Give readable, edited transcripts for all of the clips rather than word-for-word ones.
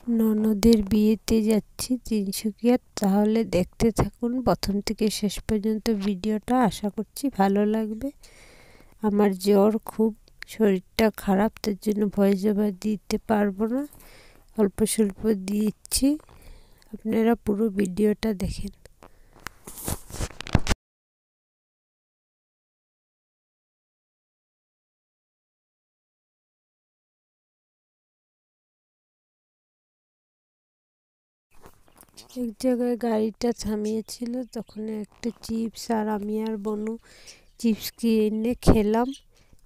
ননদের বিয়েতে যাচ্ছি তিনসুকিয়া, তাহলে দেখতে থাকুন প্রথম থেকে শেষ পর্যন্ত ভিডিওটা। আশা করছি ভালো লাগবে। আমার জ্বর খুব, শরীরটা খারাপ, তার জন্য ভয়েস ওভার দিতে পারবো না, অল্প স্বল্প দিচ্ছি। আপনারা পুরো ভিডিওটা দেখেন। এক জায়গায় গাড়িটা থামিয়েছিল, তখন একটা চিপস আর আমি আর বনু চিপস কিনে খেলাম।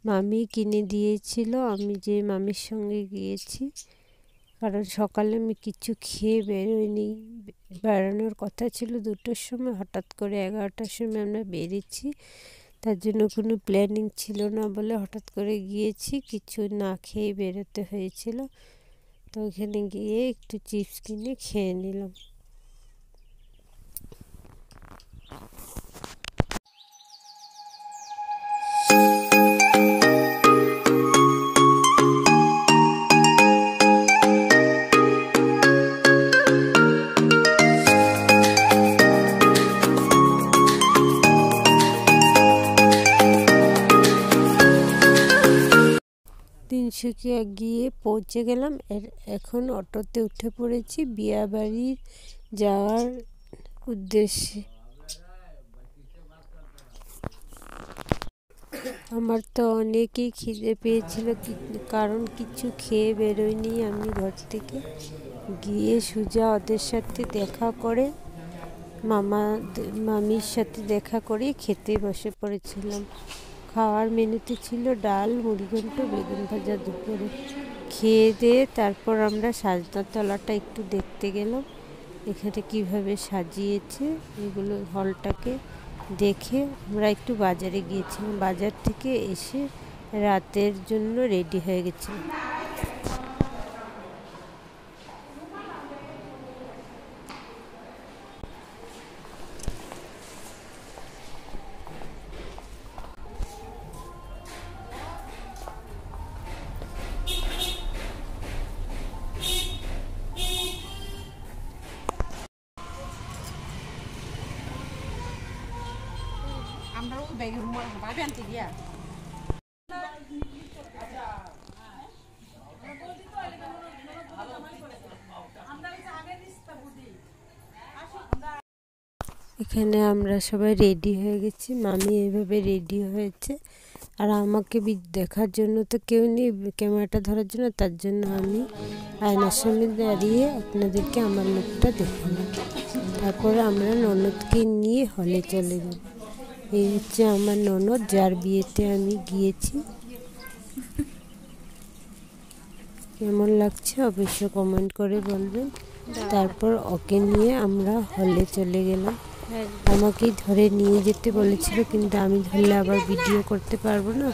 মামি কিনে দিয়েছিল, আমি যে মামির সঙ্গে গিয়েছি, কারণ সকালে আমি কিছু খেয়ে বেরোইনি। বেরোনোর কথা ছিল 2টোর সময়, হঠাৎ করে 11টার সময় আমরা বেরিয়েছি। তার জন্য কোনো প্ল্যানিং ছিল না বলে হঠাৎ করে গিয়েছি, কিছু না খেয়ে বেরোতে হয়েছিল। তো ওখানে গিয়ে একটু চিপস কিনে খেয়ে নিলাম। তিনসুকিয়া গিয়ে পৌঁছে গেলাম। এখন অটোতে উঠে পড়েছি বিয়েবাড়ির যাওয়ার উদ্দেশ্যে। আমার তো অনেকই খিদে পেয়েছিল, কারণ কিছু খেয়ে বেরোয়নি আমি ঘর থেকে। গিয়ে সুজা ওদের সাথে দেখা করে, মামির সাথে দেখা করে খেতে বসে পড়েছিলাম। খাওয়ার মেনুতে ছিল ডাল, মুড়িঘণ্ট, বেগুন ভাজা। দুপুরে খেয়ে দিয়ে তারপর আমরা সাজনাতলাটা একটু দেখতে গেলাম, এখানে কিভাবে সাজিয়েছে এগুলো। হলটাকে দেখে আমরা একটু বাজারে গিয়েছিলাম, বাজার থেকে এসে রাতের জন্য রেডি হয়ে গেছিলাম। এখানে আমরা সবাই রেডি হয়ে গেছি, মামি এইভাবে রেডি হয়েছে। আর আমাকে দেখার জন্য তো কেউ নেই ক্যামেরাটা ধরার জন্য, তার জন্য আমি আয়নার সামনে দাঁড়িয়ে আপনাদেরকে আমার লুকটা দেখালাম। তারপরে আমরা ননদকে নিয়ে হলে চলে যাব। এই হচ্ছে আমার ননদ, যার বিয়েতে আমি গিয়েছি। কেমন লাগছে অবশ্য কমেন্ট করে বলবেন। তারপর ওকে নিয়ে আমরা হলে চলে গেলাম। আমাকেই ধরে নিয়ে যেতে বলেছিল, কিন্তু আমি ধরলে আবার ভিডিও করতে পারবো না,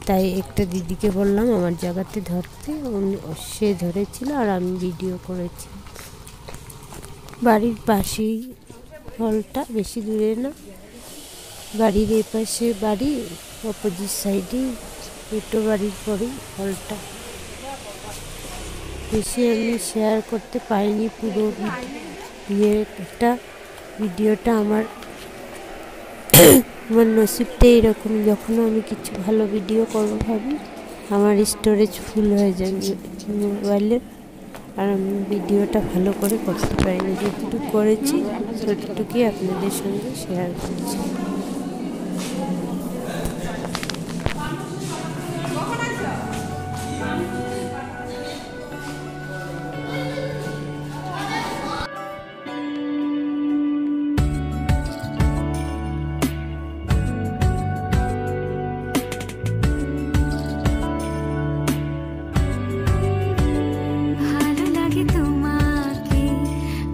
তাই একটা দিদিকে বললাম আমার জায়গাতে ধরতে। সে ধরেছিল আর আমি ভিডিও করেছি। বাড়ির পাশেই হলটা, বেশি দূরে না। বাড়ির এই পাশে বাড়ি, অপোজিট সাইডেই দুটো বাড়ির পরেই হলটা। বেশি আমি শেয়ার করতে পারিনি পুরো বিয়েটা। ভিডিওটা আমার নসিবটা এরকম, যখন আমি কিছু ভালো ভিডিও করবো ভাবি, আমার স্টোরেজ ফুল হয়ে যায় মোবাইলের, আর আমি ভিডিওটা ভালো করে করতে পারি না। যেটুকু করেছি ততটুকুই আপনাদের সঙ্গে শেয়ার করছি।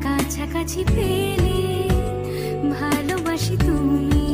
কাছাকাছি পেলে ভালোবাসি তুমি।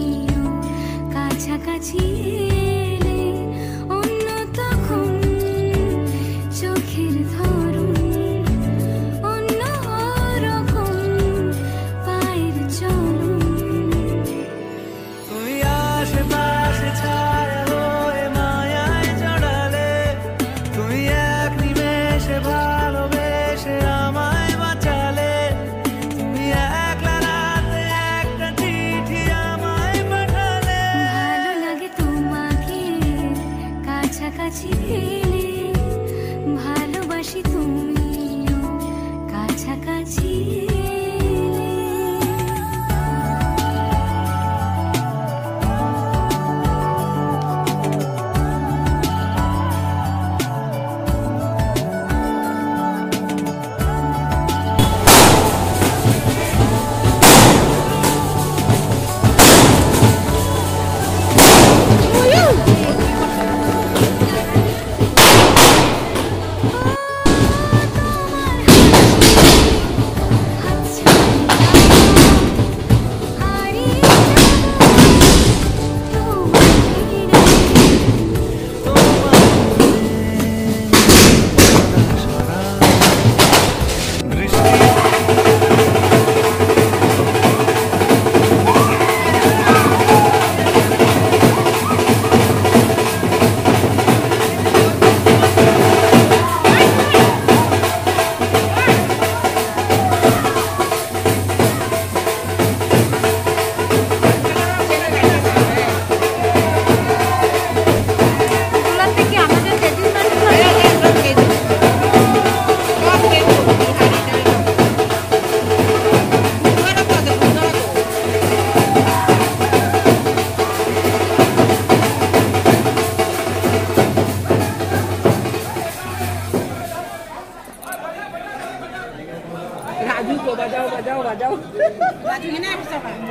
বাজু তো বাজাও বাজাও বাজাও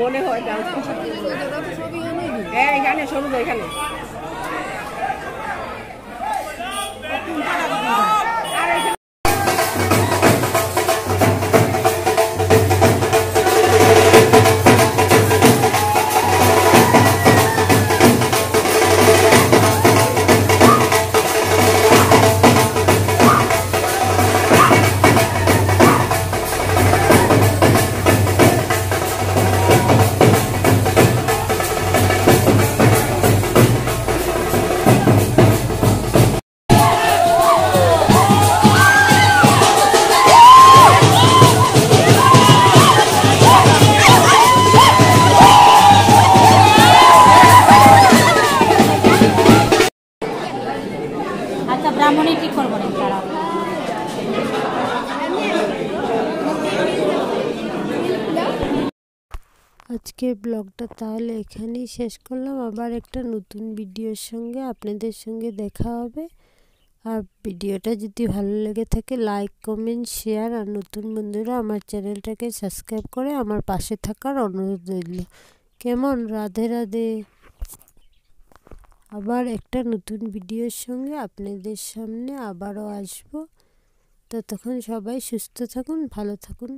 মনে হয় যাও হ্যাঁ এখানে সরু এখানে আচ্ছা ব্রাহ্মণী ঠিক করবো না তারা আজকের ব্লগটা তাহলে এখানেই শেষ করলাম। আবার একটা নতুন ভিডিওর সঙ্গে আপনাদের সঙ্গে দেখা হবে। আর ভিডিওটা যদি ভালো লেগে থাকে লাইক কমেন্ট শেয়ার আর নতুন বন্ধুরা আমার চ্যানেলটাকে সাবস্ক্রাইব করে আমার পাশে থাকার অনুরোধ রইল। কেমন? রাধে রাধে। আবার একটা নতুন ভিডিওর সঙ্গে আপনাদের সামনে আবারও আসবো। ততক্ষণ সবাই সুস্থ থাকুন, ভালো থাকুন।